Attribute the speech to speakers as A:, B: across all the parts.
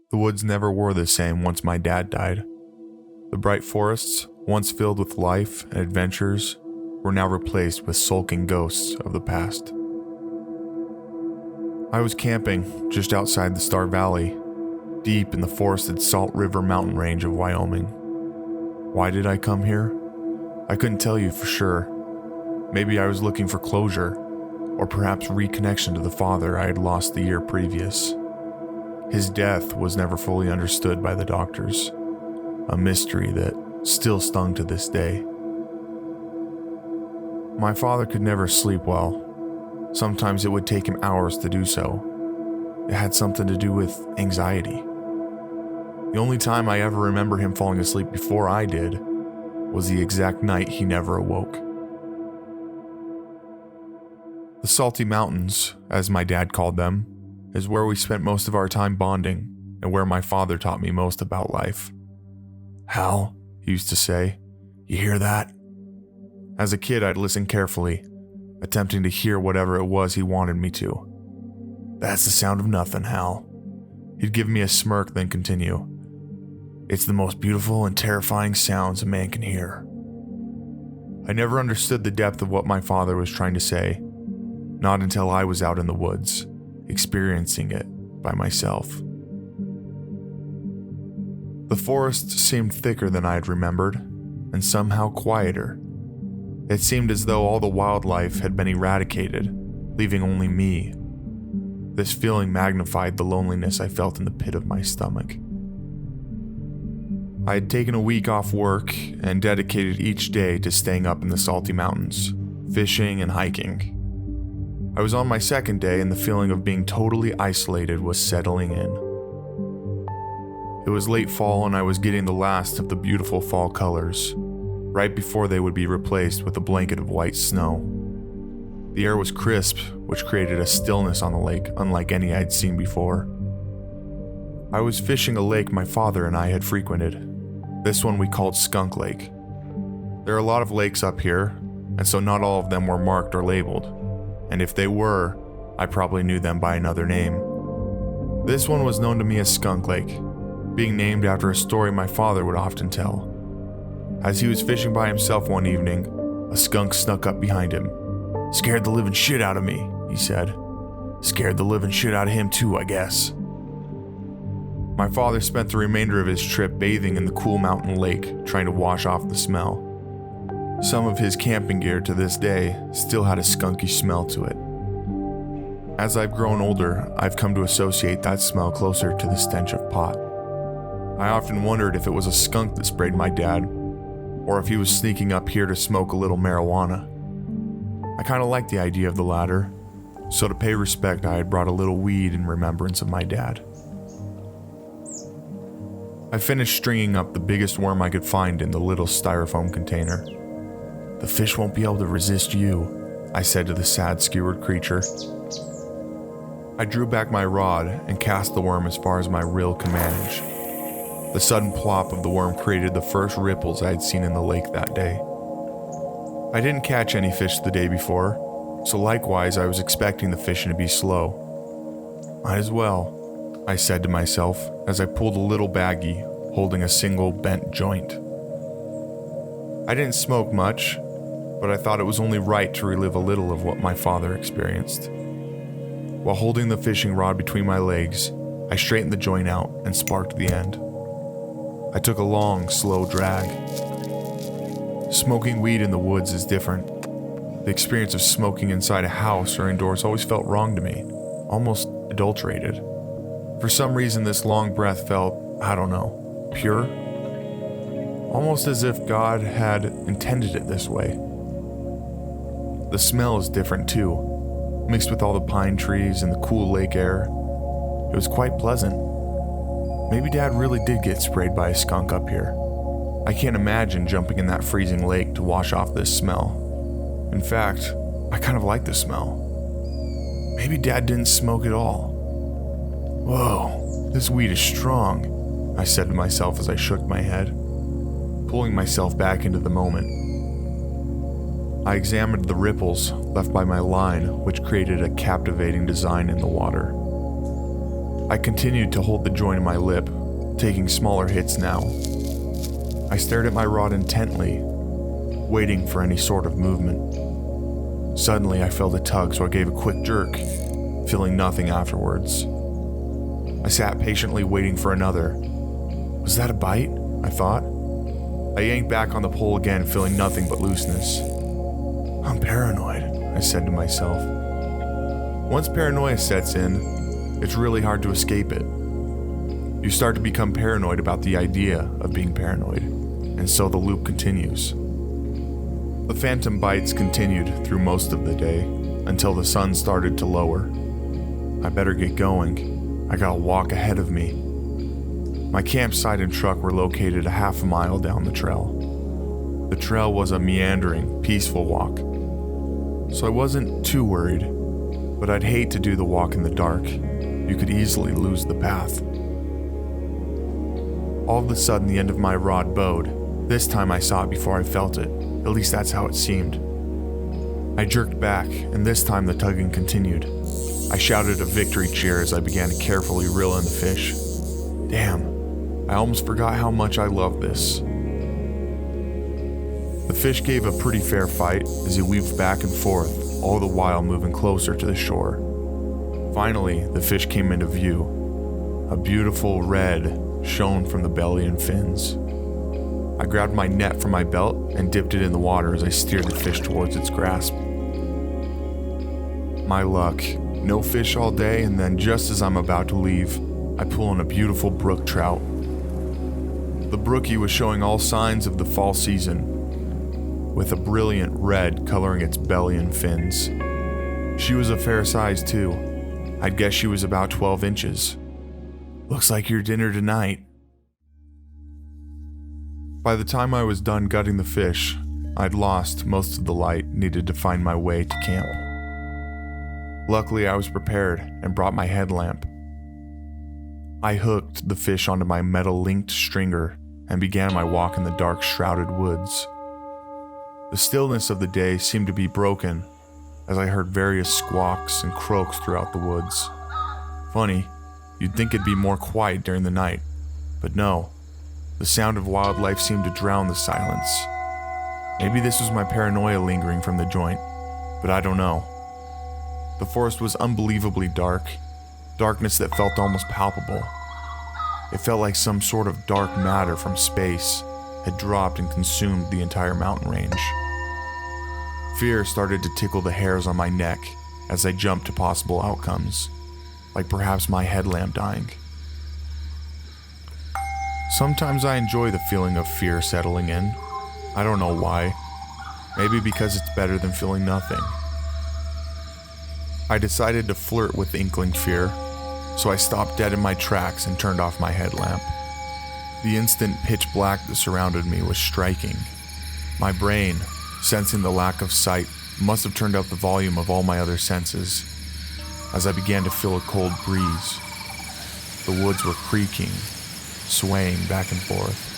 A: The woods never were the same once my dad died. The bright forests, once filled with life and adventures, were now replaced with sulking ghosts of the past. I was camping just outside the Star Valley, deep in the forested Salt River mountain range of Wyoming. Why did I come here? I couldn't tell you for sure. Maybe I was looking for closure, or perhaps reconnection to the father I had lost the year previous. His death was never fully understood by the doctors, a mystery that still stung to this day. My father could never sleep well. Sometimes it would take him hours to do so. It had something to do with anxiety. The only time I ever remember him falling asleep before I did was the exact night he never awoke. The Salty Mountains, as my dad called them, is where we spent most of our time bonding and where my father taught me most about life. "Hal," he used to say, "you hear that?" As a kid, I'd listen carefully, attempting to hear whatever it was he wanted me to. "That's the sound of nothing, Hal." He'd give me a smirk, then continue. "It's the most beautiful and terrifying sounds a man can hear." I never understood the depth of what my father was trying to say, not until I was out in the woods, experiencing it by myself. The forest seemed thicker than I had remembered, and somehow quieter. It seemed as though all the wildlife had been eradicated, leaving only me. This feeling magnified the loneliness I felt in the pit of my stomach. I had taken a week off work and dedicated each day to staying up in the Salty Mountains, fishing and hiking. I was on my second day and the feeling of being totally isolated was settling in. It was late fall and I was getting the last of the beautiful fall colors, right before they would be replaced with a blanket of white snow. The air was crisp, which created a stillness on the lake unlike any I'd seen before. I was fishing a lake my father and I had frequented. This one we called Skunk Lake. There are a lot of lakes up here, and so not all of them were marked or labeled. And if they were, I probably knew them by another name. This one was known to me as Skunk Lake, being named after a story my father would often tell. As he was fishing by himself one evening, a skunk snuck up behind him. "Scared the living shit out of me," he said. "Scared the living shit out of him too, I guess." My father spent the remainder of his trip bathing in the cool mountain lake, trying to wash off the smell. Some of his camping gear to this day still had a skunky smell to it. As I've grown older, I've come to associate that smell closer to the stench of pot. I often wondered if it was a skunk that sprayed my dad, or if he was sneaking up here to smoke a little marijuana. I kind of liked the idea of the latter, so to pay respect I had brought a little weed in remembrance of my dad. I finished stringing up the biggest worm I could find in the little styrofoam container. "The fish won't be able to resist you," I said to the sad skewered creature. I drew back my rod and cast the worm as far as my reel could manage. The sudden plop of the worm created the first ripples I had seen in the lake that day. I didn't catch any fish the day before, so likewise I was expecting the fishing to be slow. "Might as well," I said to myself as I pulled a little baggie holding a single bent joint. I didn't smoke much, but I thought it was only right to relive a little of what my father experienced. While holding the fishing rod between my legs, I straightened the joint out and sparked the end. I took a long, slow drag. Smoking weed in the woods is different. The experience of smoking inside a house or indoors always felt wrong to me, almost adulterated. For some reason, this long breath felt, I don't know, pure? Almost as if God had intended it this way. The smell is different too, mixed with all the pine trees and the cool lake air. It was quite pleasant. Maybe Dad really did get sprayed by a skunk up here. I can't imagine jumping in that freezing lake to wash off this smell. In fact, I kind of like the smell. Maybe Dad didn't smoke at all. "Whoa, this weed is strong," I said to myself as I shook my head, pulling myself back into the moment. I examined the ripples left by my line, which created a captivating design in the water. I continued to hold the joint in my lip, taking smaller hits now. I stared at my rod intently, waiting for any sort of movement. Suddenly, I felt a tug, so I gave a quick jerk, feeling nothing afterwards. I sat patiently waiting for another. Was that a bite? I thought. I yanked back on the pole again, feeling nothing but looseness. I'm paranoid, I said to myself. Once paranoia sets in, it's really hard to escape it. You start to become paranoid about the idea of being paranoid, and so the loop continues. The phantom bites continued through most of the day, until the sun started to lower. I better get going. I got a walk ahead of me. My campsite and truck were located a half a mile down the trail. The trail was a meandering, peaceful walk, so I wasn't too worried, but I'd hate to do the walk in the dark. You could easily lose the path. All of a sudden, the end of my rod bowed. This time I saw it before I felt it. At least that's how it seemed. I jerked back, and this time the tugging continued. I shouted a victory cheer as I began to carefully reel in the fish. Damn, I almost forgot how much I love this. The fish gave a pretty fair fight as he weaved back and forth, all the while moving closer to the shore. Finally, the fish came into view. A beautiful red shone from the belly and fins. I grabbed my net from my belt and dipped it in the water as I steered the fish towards its grasp. My luck, no fish all day, and then just as I'm about to leave, I pull in a beautiful brook trout. The brookie was showing all signs of the fall season, with a brilliant red coloring its belly and fins. She was a fair size too. I'd guess she was about 12 inches. Looks like your dinner tonight. By the time I was done gutting the fish, I'd lost most of the light needed to find my way to camp. Luckily, I was prepared and brought my headlamp. I hooked the fish onto my metal-linked stringer and began my walk in the dark, shrouded woods. The stillness of the day seemed to be broken as I heard various squawks and croaks throughout the woods. Funny, you'd think it'd be more quiet during the night, but no. The sound of wildlife seemed to drown the silence. Maybe this was my paranoia lingering from the joint, but I don't know. The forest was unbelievably dark, darkness that felt almost palpable. It felt like some sort of dark matter from space had dropped and consumed the entire mountain range. Fear started to tickle the hairs on my neck as I jumped to possible outcomes, like perhaps my headlamp dying. Sometimes I enjoy the feeling of fear settling in. I don't know why. Maybe because it's better than feeling nothing. I decided to flirt with inkling fear, so I stopped dead in my tracks and turned off my headlamp. The instant pitch black that surrounded me was striking. My brain, sensing the lack of sight, must have turned up the volume of all my other senses as I began to feel a cold breeze. The woods were creaking, swaying back and forth.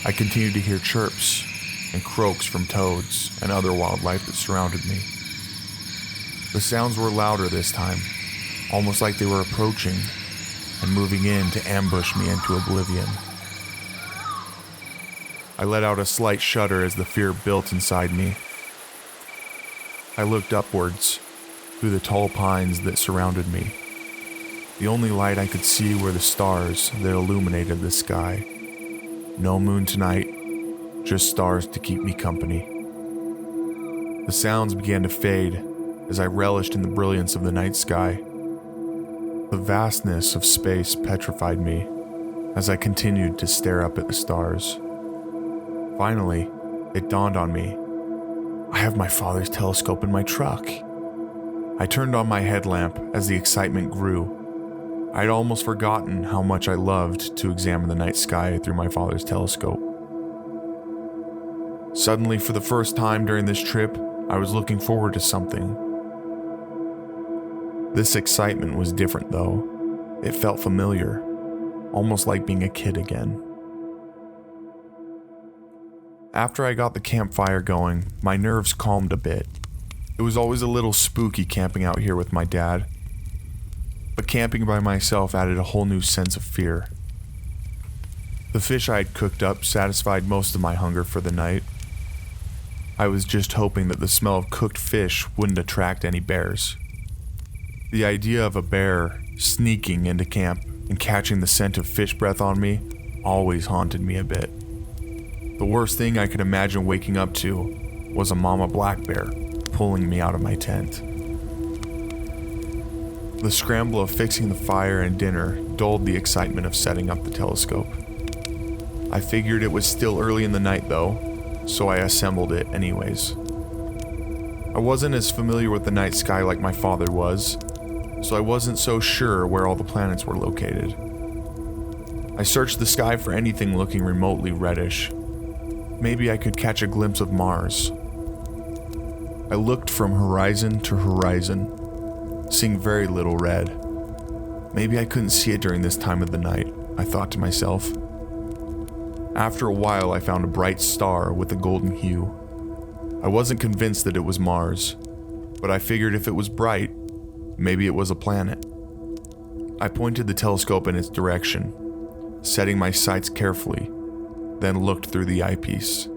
A: I continued to hear chirps and croaks from toads and other wildlife that surrounded me. The sounds were louder this time, almost like they were approaching and moving in to ambush me into oblivion. I let out a slight shudder as the fear built inside me. I looked upwards through the tall pines that surrounded me. The only light I could see were the stars that illuminated the sky. No moon tonight, just stars to keep me company. The sounds began to fade as I relished in the brilliance of the night sky. The vastness of space petrified me as I continued to stare up at the stars. Finally, it dawned on me. I have my father's telescope in my truck. I turned on my headlamp as the excitement grew. I'd almost forgotten how much I loved to examine the night sky through my father's telescope. Suddenly, for the first time during this trip, I was looking forward to something. This excitement was different though. It felt familiar, almost like being a kid again. After I got the campfire going, my nerves calmed a bit. It was always a little spooky camping out here with my dad. but camping by myself added a whole new sense of fear. The fish I had cooked up satisfied most of my hunger for the night. I was just hoping that the smell of cooked fish wouldn't attract any bears. The idea of a bear sneaking into camp and catching the scent of fish breath on me always haunted me a bit. The worst thing I could imagine waking up to was a mama black bear pulling me out of my tent. The scramble of fixing the fire and dinner dulled the excitement of setting up the telescope. I figured it was still early in the night though, so I assembled it anyways. I wasn't as familiar with the night sky like my father was, so I wasn't so sure where all the planets were located. I searched the sky for anything looking remotely reddish. Maybe I could catch a glimpse of Mars. I looked from horizon to horizon, seeing very little red. Maybe I couldn't see it during this time of the night, I thought to myself. After a while, I found a bright star with a golden hue. I wasn't convinced that it was Mars, but I figured if it was bright, maybe it was a planet. I pointed the telescope in its direction, setting my sights carefully, then looked through the eyepiece.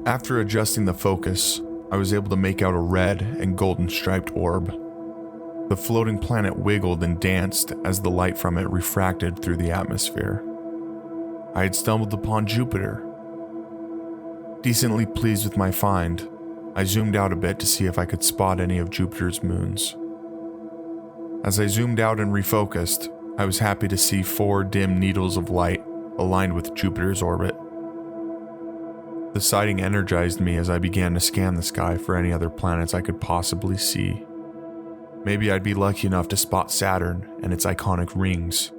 A: After adjusting the focus, I was able to make out a red and golden striped orb. The floating planet wiggled and danced as the light from it refracted through the atmosphere. I had stumbled upon Jupiter. Decently pleased with my find, I zoomed out a bit to see if I could spot any of Jupiter's moons. As I zoomed out and refocused, I was happy to see 4 dim needles of light aligned with Jupiter's orbit. The sighting energized me as I began to scan the sky for any other planets I could possibly see. Maybe I'd be lucky enough to spot Saturn and its iconic rings.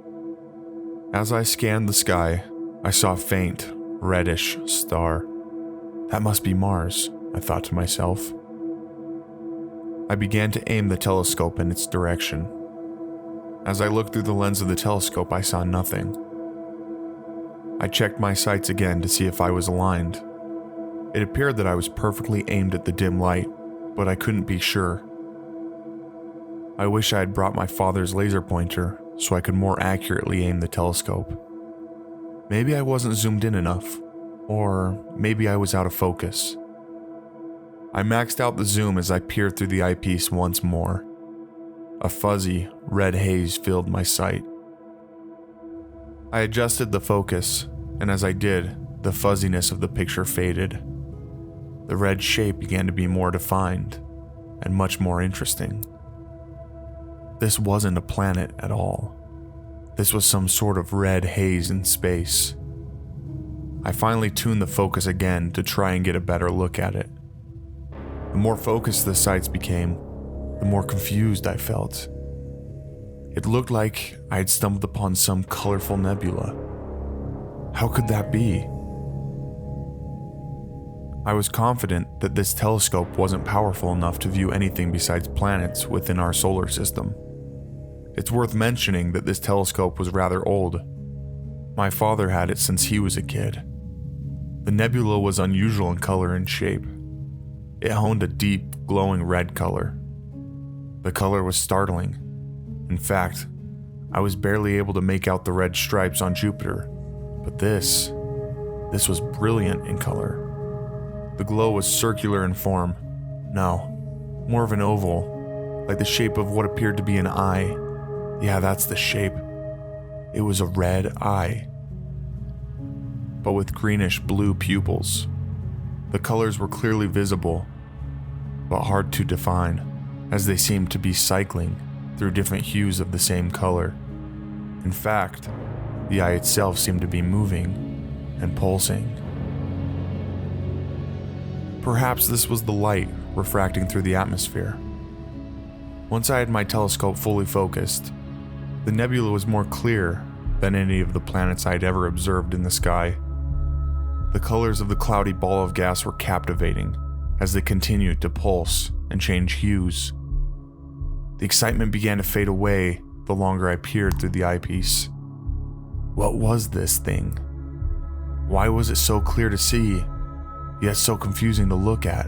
A: As I scanned the sky, I saw a faint, reddish star. That must be Mars, I thought to myself. I began to aim the telescope in its direction. As I looked through the lens of the telescope, I saw nothing. I checked my sights again to see if I was aligned. It appeared that I was perfectly aimed at the dim light, but I couldn't be sure. I wish I had brought my father's laser pointer so I could more accurately aim the telescope. Maybe I wasn't zoomed in enough, or maybe I was out of focus. I maxed out the zoom as I peered through the eyepiece once more. A fuzzy, red haze filled my sight. I adjusted the focus, and as I did, the fuzziness of the picture faded. The red shape began to be more defined, and much more interesting. This wasn't a planet at all. This was some sort of red haze in space. I finally tuned the focus again to try and get a better look at it. The more focused the sights became, the more confused I felt. It looked like I had stumbled upon some colorful nebula. How could that be? I was confident that this telescope wasn't powerful enough to view anything besides planets within our solar system. It's worth mentioning that this telescope was rather old. My father had it since he was a kid. The nebula was unusual in color and shape. It honed a deep, glowing red color. The color was startling. In fact, I was barely able to make out the red stripes on Jupiter, but this was brilliant in color. The glow was circular in form. No, more of an oval, like the shape of what appeared to be an eye. Yeah, that's the shape. It was a red eye, but with greenish blue pupils. The colors were clearly visible, but hard to define, as they seemed to be cycling through different hues of the same color. In fact, the eye itself seemed to be moving and pulsing. Perhaps this was the light refracting through the atmosphere. Once I had my telescope fully focused, the nebula was more clear than any of the planets I had ever observed in the sky. The colors of the cloudy ball of gas were captivating as they continued to pulse and change hues. The excitement began to fade away the longer I peered through the eyepiece. What was this thing? Why was it so clear to see, yet so confusing to look at?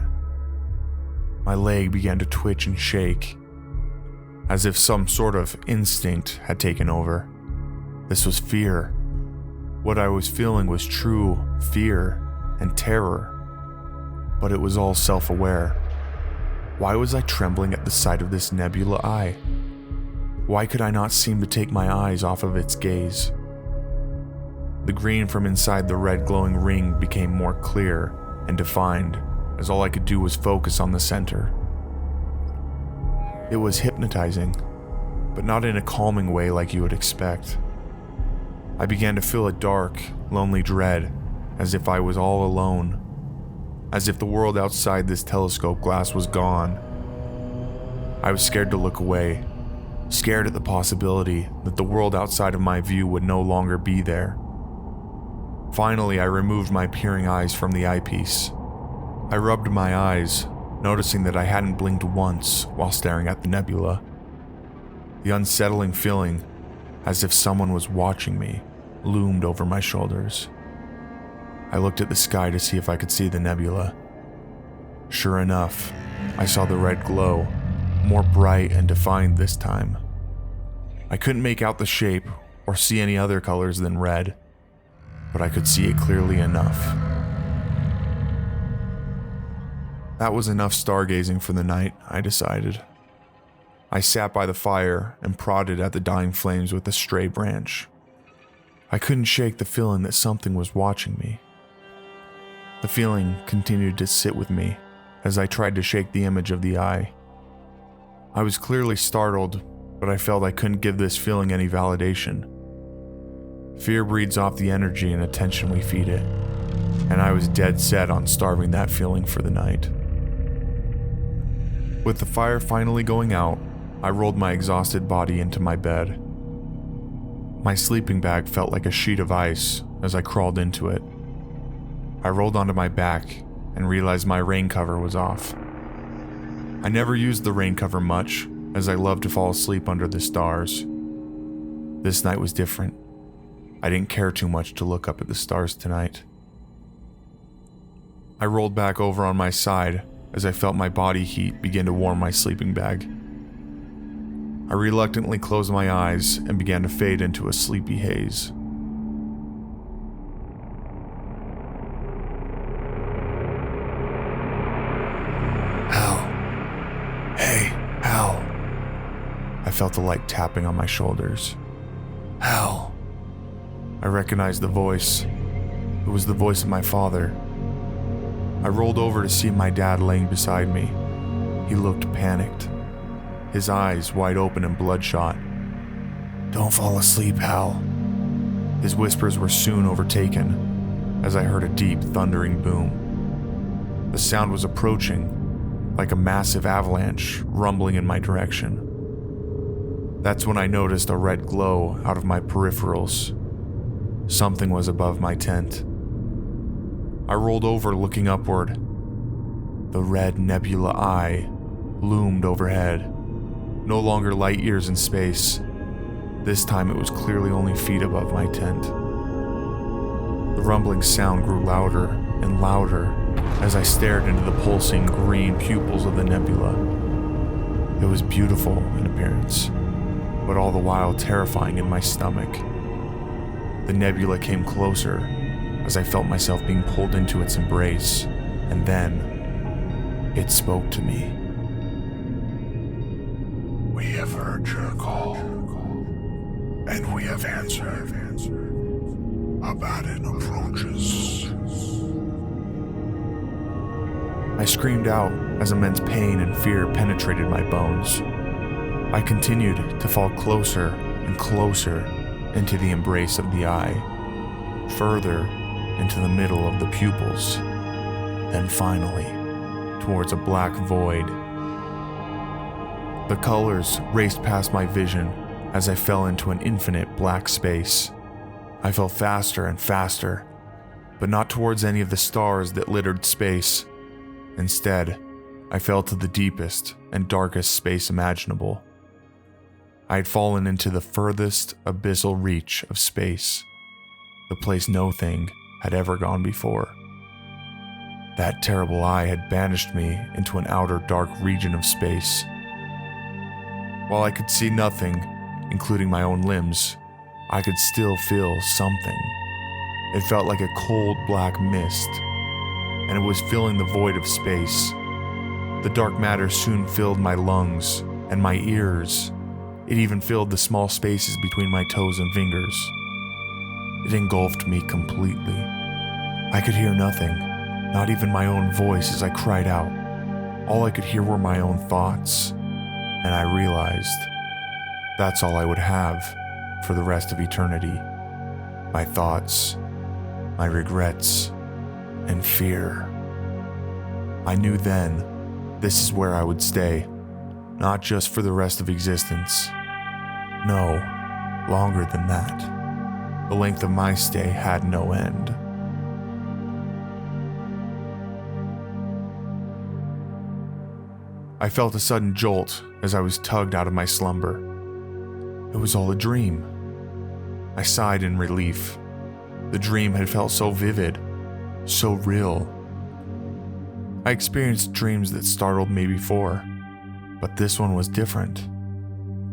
A: My leg began to twitch and shake. as if some sort of instinct had taken over. This was fear. What I was feeling was true fear and terror, but it was all self-aware. Why was I trembling at the sight of this nebula eye? Why could I not seem to take my eyes off of its gaze? The green from inside the red glowing ring became more clear and defined as all I could do was focus on the center. It was hypnotizing, but not in a calming way like you would expect. I began to feel a dark, lonely dread, as if I was all alone, as if the world outside this telescope glass was gone. I was scared to look away, scared at the possibility that the world outside of my view would no longer be there. Finally, I removed my peering eyes from the eyepiece. I rubbed my eyes, noticing that I hadn't blinked once while staring at the nebula. The unsettling feeling, as if someone was watching me, loomed over my shoulders. I looked at the sky to see if I could see the nebula. Sure enough, I saw the red glow, more bright and defined this time. I couldn't make out the shape or see any other colors than red, but I could see it clearly enough. That was enough stargazing for the night, I decided. I sat by the fire and prodded at the dying flames with a stray branch. I couldn't shake the feeling that something was watching me. The feeling continued to sit with me as I tried to shake the image of the eye. I was clearly startled, but I felt I couldn't give this feeling any validation. Fear breeds off the energy and attention we feed it, and I was dead set on starving that feeling for the night. With the fire finally going out, I rolled my exhausted body into my bed. My sleeping bag felt like a sheet of ice as I crawled into it. I rolled onto my back and realized my rain cover was off. I never used the rain cover much, as I love to fall asleep under the stars. This night was different. I didn't care too much to look up at the stars tonight. I rolled back over on my side as I felt my body heat begin to warm my sleeping bag. I reluctantly closed my eyes and began to fade into a sleepy haze. Hal. Hey, Hal. I felt a light tapping on my shoulders. Hal. I recognized the voice. It was the voice of my father. I rolled over to see my dad laying beside me. He looked panicked, his eyes wide open and bloodshot. Don't fall asleep, Hal. His whispers were soon overtaken as I heard a deep, thundering boom. The sound was approaching, like a massive avalanche rumbling in my direction. That's when I noticed a red glow out of my peripherals. Something was above my tent. I rolled over looking upward. The red nebula eye loomed overhead, no longer light years in space. This time it was clearly only feet above my tent. The rumbling sound grew louder and louder as I stared into the pulsing green pupils of the nebula. It was beautiful in appearance, but all the while terrifying in my stomach. The nebula came closer as I felt myself being pulled into its embrace, and then it spoke to me. We have heard your call, and we have answered. Abaddon approaches. I screamed out as immense pain and fear penetrated my bones. I continued to fall closer and closer into the embrace of the eye, further into the middle of the pupils, then finally towards a black void. The colors raced past my vision as I fell into an infinite black space. I fell faster and faster, but not towards any of the stars that littered space. Instead, I fell to the deepest and darkest space imaginable. I had fallen into the furthest abyssal reach of space, the place no thing had ever gone before. That terrible eye had banished me into an outer dark region of space. While I could see nothing, including my own limbs, I could still feel something. It felt like a cold black mist, and it was filling the void of space. The dark matter soon filled my lungs and my ears. It even filled the small spaces between my toes and fingers. It engulfed me completely. I could hear nothing, not even my own voice as I cried out. All I could hear were my own thoughts, and I realized that's all I would have for the rest of eternity. My thoughts, my regrets, and fear. I knew then this is where I would stay, not just for the rest of existence. No, longer than that. The length of my stay had no end. I felt a sudden jolt as I was tugged out of my slumber. It was all a dream. I sighed in relief. The dream had felt so vivid, so real. I experienced dreams that startled me before, but this one was different.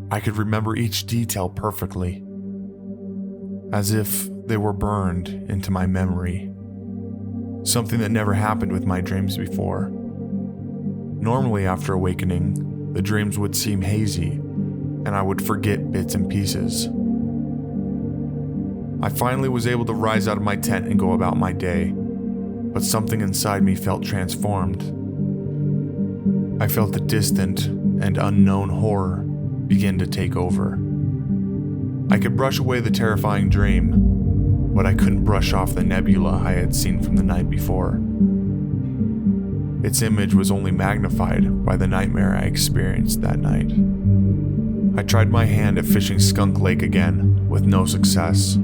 A: I could remember each detail perfectly, as if they were burned into my memory. Something that never happened with my dreams before. Normally, after awakening, the dreams would seem hazy, and I would forget bits and pieces. I finally was able to rise out of my tent and go about my day, but something inside me felt transformed. I felt a distant and unknown horror begin to take over. I could brush away the terrifying dream, but I couldn't brush off the nebula I had seen from the night before. Its image was only magnified by the nightmare I experienced that night. I tried my hand at fishing Skunk Lake again, with no success.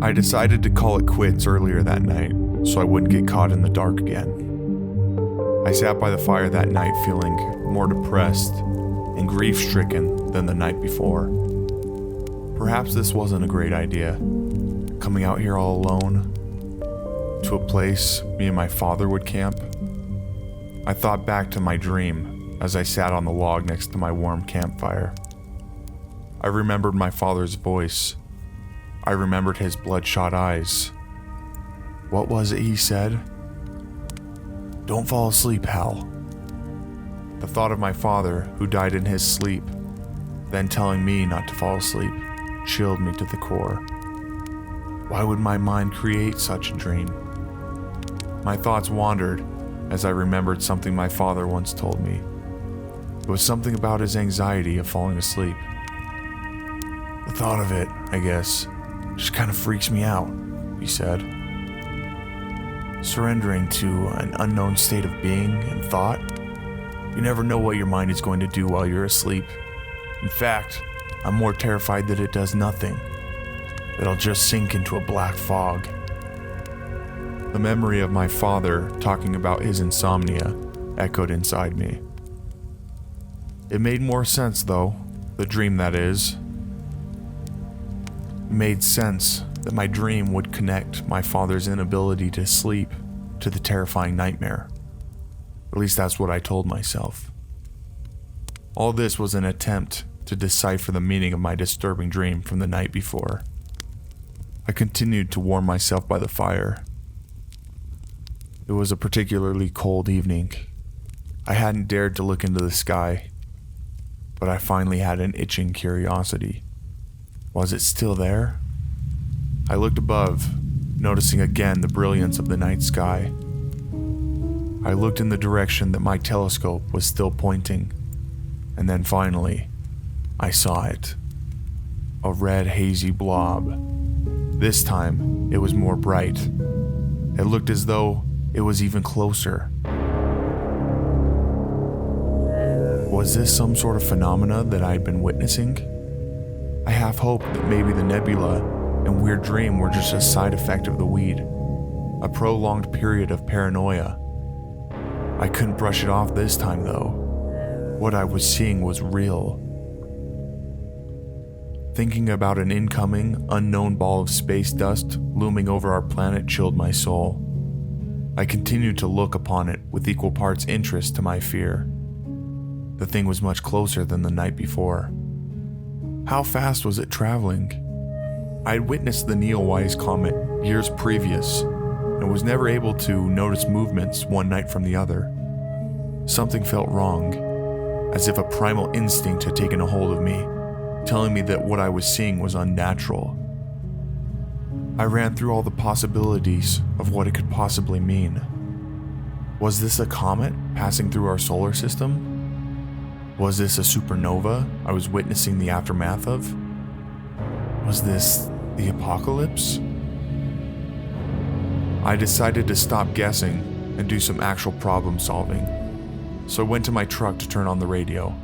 A: I decided to call it quits earlier that night, so I wouldn't get caught in the dark again. I sat by the fire that night feeling more depressed and grief-stricken than the night before. Perhaps this wasn't a great idea, coming out here all alone, to a place me and my father would camp. I thought back to my dream as I sat on the log next to my warm campfire. I remembered my father's voice. I remembered his bloodshot eyes. What was it he said? "Don't fall asleep, Hal." The thought of my father, who died in his sleep, then telling me not to fall asleep, chilled me to the core. Why would my mind create such a dream? My thoughts wandered as I remembered something my father once told me. It was something about his anxiety of falling asleep. The thought of it, I guess, just kind of freaks me out, he said. Surrendering to an unknown state of being and thought, you never know what your mind is going to do while you're asleep. In fact, I'm more terrified that it does nothing, that I'll just sink into a black fog. The memory of my father talking about his insomnia echoed inside me. It made more sense though, the dream that is. It made sense that my dream would connect my father's inability to sleep to the terrifying nightmare. At least that's what I told myself. All this was an attempt to decipher the meaning of my disturbing dream from the night before. I continued to warm myself by the fire. It was a particularly cold evening. I hadn't dared to look into the sky, but I finally had an itching curiosity. Was it still there? I looked above, noticing again the brilliance of the night sky. I looked in the direction that my telescope was still pointing, and then finally, I saw it. A red, hazy blob. This time, it was more bright. It looked as though it was even closer. Was this some sort of phenomena that I had been witnessing? I half hoped that maybe the nebula and weird dream were just a side effect of the weed, a prolonged period of paranoia. I couldn't brush it off this time though. What I was seeing was real. Thinking about an incoming, unknown ball of space dust looming over our planet chilled my soul. I continued to look upon it with equal parts interest to my fear. The thing was much closer than the night before. How fast was it traveling? I had witnessed the Neowise comet years previous and was never able to notice movements one night from the other. Something felt wrong, as if a primal instinct had taken a hold of me, telling me that what I was seeing was unnatural. I ran through all the possibilities of what it could possibly mean. Was this a comet passing through our solar system? Was this a supernova I was witnessing the aftermath of? Was this the apocalypse? I decided to stop guessing and do some actual problem solving, so I went to my truck to turn on the radio.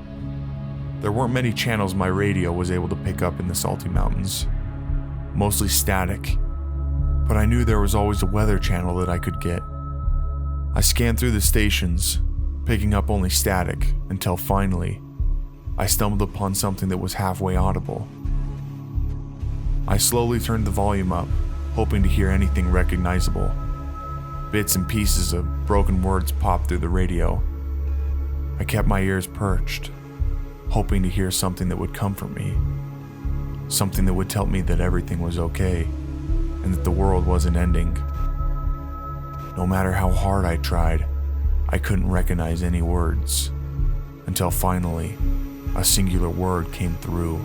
A: There weren't many channels my radio was able to pick up in the Salty Mountains, mostly static, but I knew there was always a weather channel that I could get. I scanned through the stations, picking up only static, until finally, I stumbled upon something that was halfway audible. I slowly turned the volume up, hoping to hear anything recognizable. Bits and pieces of broken words popped through the radio. I kept my ears perched, hoping to hear something that would comfort me. Something that would tell me that everything was okay, and that the world wasn't ending. No matter how hard I tried, I couldn't recognize any words, until finally, a singular word came through.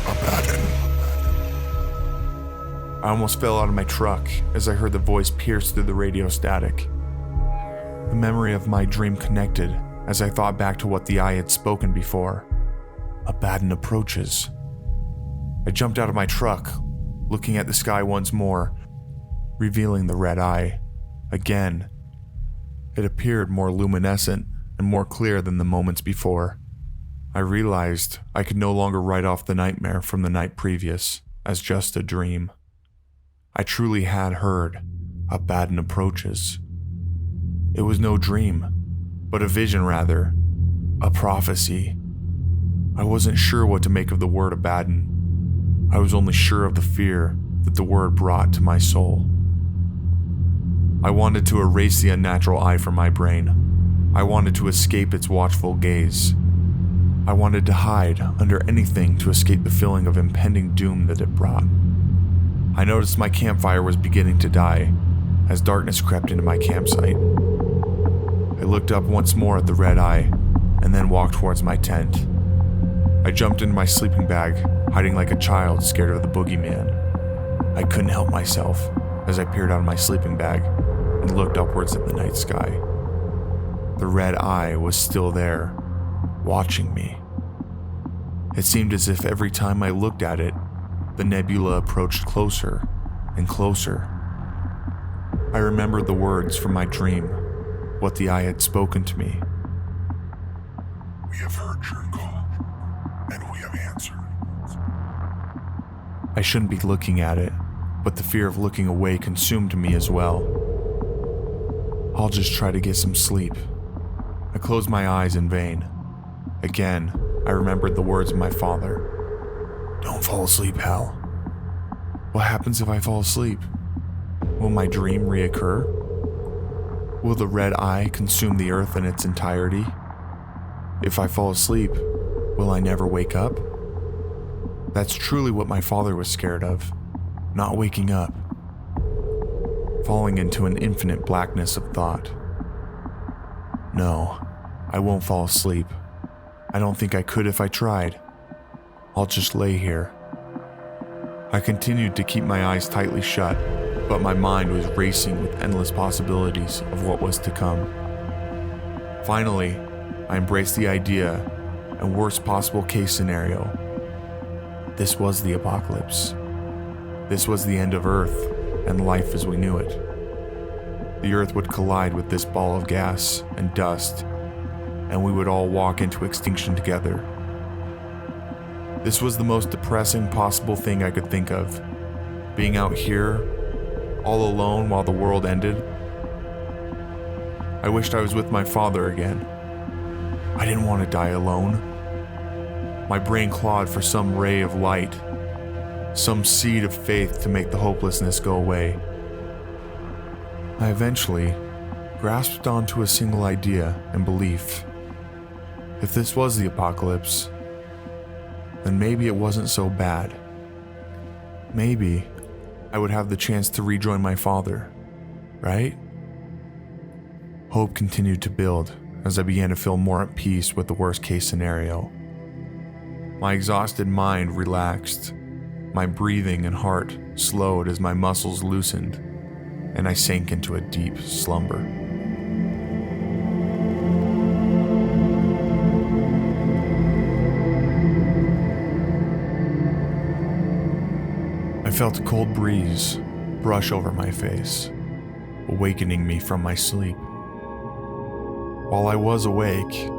A: Abaddon. I almost fell out of my truck as I heard the voice pierce through the radio static. The memory of my dream connected as I thought back to what the eye had spoken before. Abaddon approaches. I jumped out of my truck, looking at the sky once more, revealing the red eye. Again, it appeared more luminescent and more clear than the moments before. I realized I could no longer write off the nightmare from the night previous as just a dream. I truly had heard Abaddon approaches. It was no dream, but a vision rather, a prophecy. I wasn't sure what to make of the word Abaddon. I was only sure of the fear that the word brought to my soul. I wanted to erase the unnatural eye from my brain. I wanted to escape its watchful gaze. I wanted to hide under anything to escape the feeling of impending doom that it brought. I noticed my campfire was beginning to die as darkness crept into my campsite. I looked up once more at the red eye and then walked towards my tent. I jumped into my sleeping bag, hiding like a child scared of the boogeyman. I couldn't help myself as I peered out of my sleeping bag and looked upwards at the night sky. The red eye was still there, watching me. It seemed as if every time I looked at it, the nebula approached closer and closer. I remembered the words from my dream, what the eye had spoken to me.
B: We have heard your call, and we have answered.
A: I shouldn't be looking at it, but the fear of looking away consumed me as well. I'll just try to get some sleep. I closed my eyes in vain. Again, I remembered the words of my father. Don't fall asleep, Hal. What happens if I fall asleep? Will my dream reoccur? Will the red eye consume the earth in its entirety? If I fall asleep, will I never wake up? That's truly what my father was scared of, not waking up, falling into an infinite blackness of thought. No, I won't fall asleep. I don't think I could if I tried. I'll just lay here. I continued to keep my eyes tightly shut, but my mind was racing with endless possibilities of what was to come. Finally, I embraced the idea and worst possible case scenario. This was the apocalypse. This was the end of Earth and life as we knew it. The Earth would collide with this ball of gas and dust, and we would all walk into extinction together. This was the most depressing possible thing I could think of. Being out here, all alone while the world ended. I wished I was with my father again. I didn't want to die alone. My brain clawed for some ray of light, some seed of faith to make the hopelessness go away. I eventually grasped onto a single idea and belief. If this was the apocalypse, then maybe it wasn't so bad. Maybe I would have the chance to rejoin my father, right? Hope continued to build as I began to feel more at peace with the worst case scenario. My exhausted mind relaxed, my breathing and heart slowed as my muscles loosened, and I sank into a deep slumber. I felt a cold breeze brush over my face, awakening me from my sleep. While I was awake,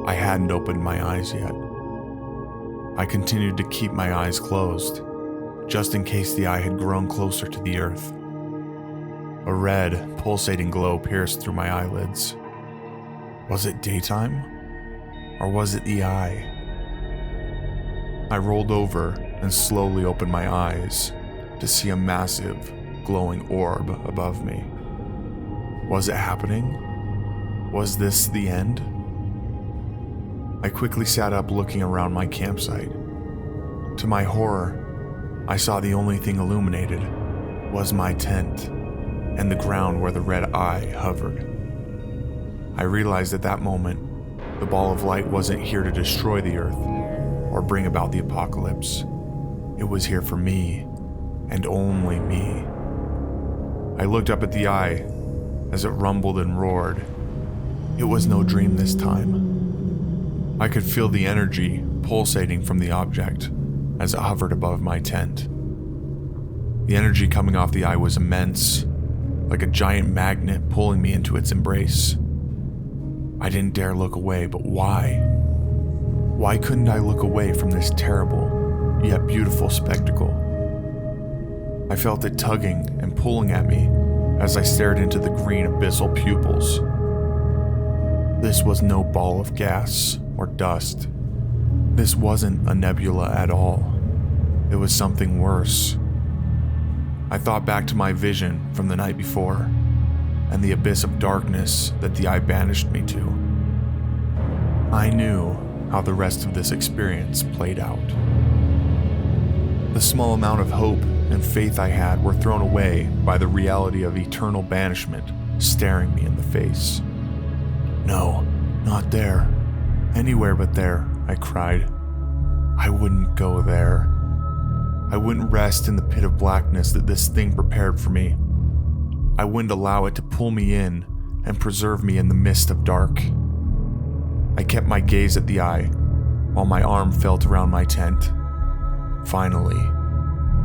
A: I hadn't opened my eyes yet. I continued to keep my eyes closed, just in case the eye had grown closer to the earth. A red, pulsating glow pierced through my eyelids. Was it daytime? Or was it the eye? I rolled over and slowly opened my eyes to see a massive, glowing orb above me. Was it happening? Was this the end? I quickly sat up, looking around my campsite. To my horror, I saw the only thing illuminated was my tent and the ground where the red eye hovered. I realized at that moment the ball of light wasn't here to destroy the earth or bring about the apocalypse. It was here for me, and only me. I looked up at the eye as it rumbled and roared. It was no dream this time. I could feel the energy pulsating from the object as it hovered above my tent. The energy coming off the eye was immense, like a giant magnet pulling me into its embrace. I didn't dare look away, but why? Why couldn't I look away from this terrible, yet beautiful spectacle? I felt it tugging and pulling at me as I stared into the green abyssal pupils. This was no ball of gas or dust. This wasn't a nebula at all. It was something worse. I thought back to my vision from the night before and the abyss of darkness that the eye banished me to. I knew how the rest of this experience played out. The small amount of hope and faith I had were thrown away by the reality of eternal banishment staring me in the face. No, not there. Anywhere but there, I cried. I wouldn't go there. I wouldn't rest in the pit of blackness that this thing prepared for me. I wouldn't allow it to pull me in and preserve me in the mist of dark. I kept my gaze at the eye while my arm felt around my tent. Finally,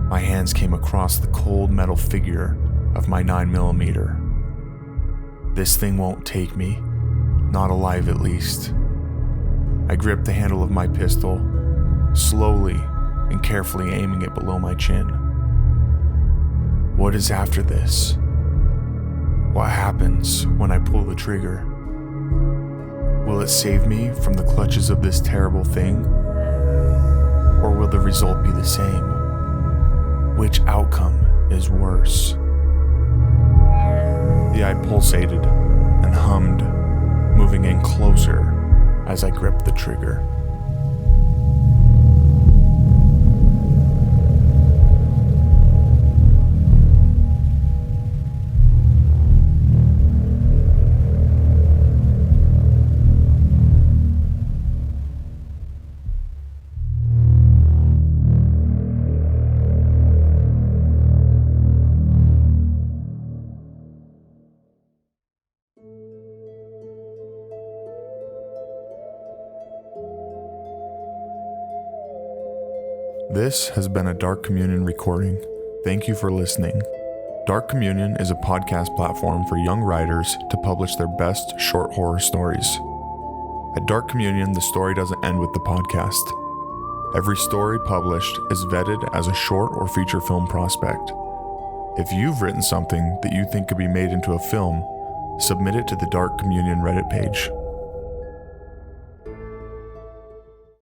A: my hands came across the cold metal figure of my 9mm. This thing won't take me, not alive at least. I gripped the handle of my pistol, slowly and carefully aiming it below my chin. What is after this? What happens when I pull the trigger? Will it save me from the clutches of this terrible thing? Or will the result be the same? Which outcome is worse? The eye pulsated and hummed, moving in closer as I gripped the trigger. This has been a DarkCommunion recording. Thank you for listening. DarkCommunion is a podcast platform for young writers to publish their best short horror stories. At DarkCommunion, the story doesn't end with the podcast. Every story published is vetted as a short or feature film prospect. If you've written something that you think could be made into a film, submit it to the DarkCommunion Reddit page.